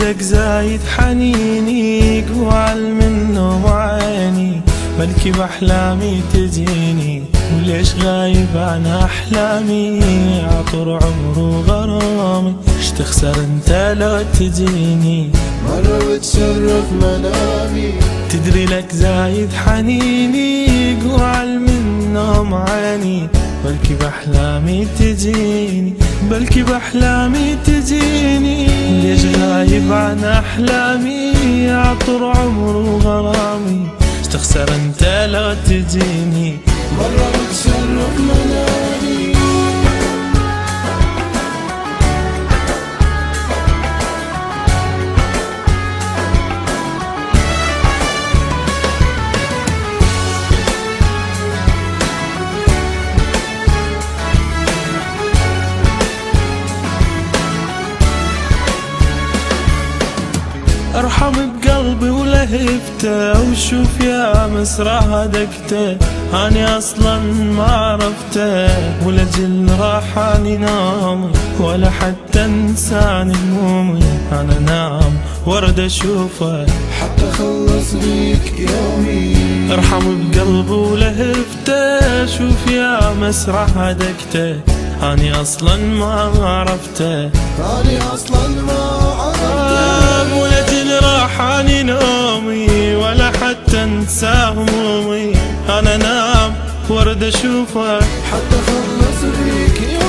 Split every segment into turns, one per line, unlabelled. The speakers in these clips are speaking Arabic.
لك زايد حنيني جوعل منه عيني، بلكي بأحلامي تجيني وليش غايب عن أحلامي؟ عطر عمر وغرامي اش تخسر انت لو تجيني؟
مرة بتشرف منامي
تدري لك زايد حنيني جوعل منه عيني، بلكي بأحلامي تجيني، بلكي بأحلامي تجيني. ليش غايب عن أحلامي؟ عطر عمر وغرامي استخسر انت لو تجيني.
مرة بتشرف منامي
ارحم بقلبي ولهفته وشوف يا مسرح هدكته، اني اصلا ما عرفته ولجل راحاني نومي ولا حتى انساني همومي. انا نام ورد اشوفه
حتى خلص بيك يومي.
ارحم بقلبي ولهفته شوف يا مسرح هدكته، اني اصلا ما عرفته،
اني اصلا ما عرفته
ولجل راحاني نومي ولا حتى انسى همومي. انا نام ورد اشوفك
حتى خلص بيك يومي.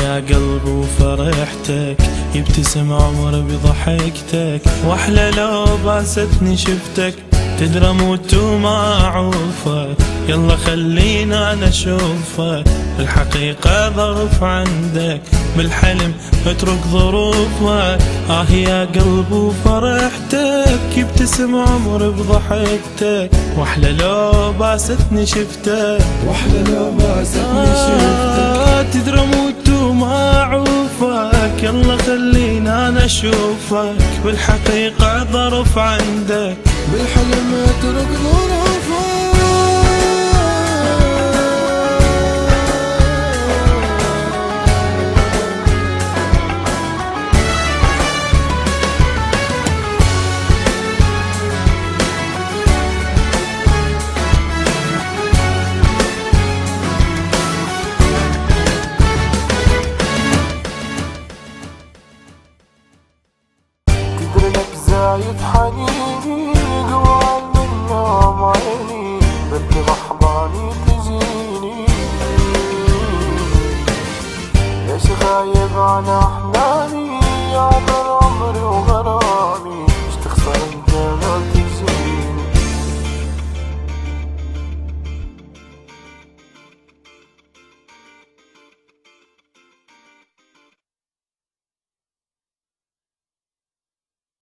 يا قلب وفرحتك يبتسم عمر بضحكتك، واحلى لو باستني شفتك تدرى موت وما اعوفك. يلا خلينا انا اشوفك الحقيقة ظرف عندك، بالحلم اترك ظروفك. يا قلب وفرحتك يبتسم عمر بضحكتك، واحلى لو باستني شفتك،
واحلى لو باستني شفتك
تدرى موت وما اعوفك. يلا خلينا انا اشوفك بالحقيقة ظرف عندك،
بالحلم اترك ظروفك.
زايد حنيني جوعل من يوم عيني، بنت محضاني تجيني ليش غايب عن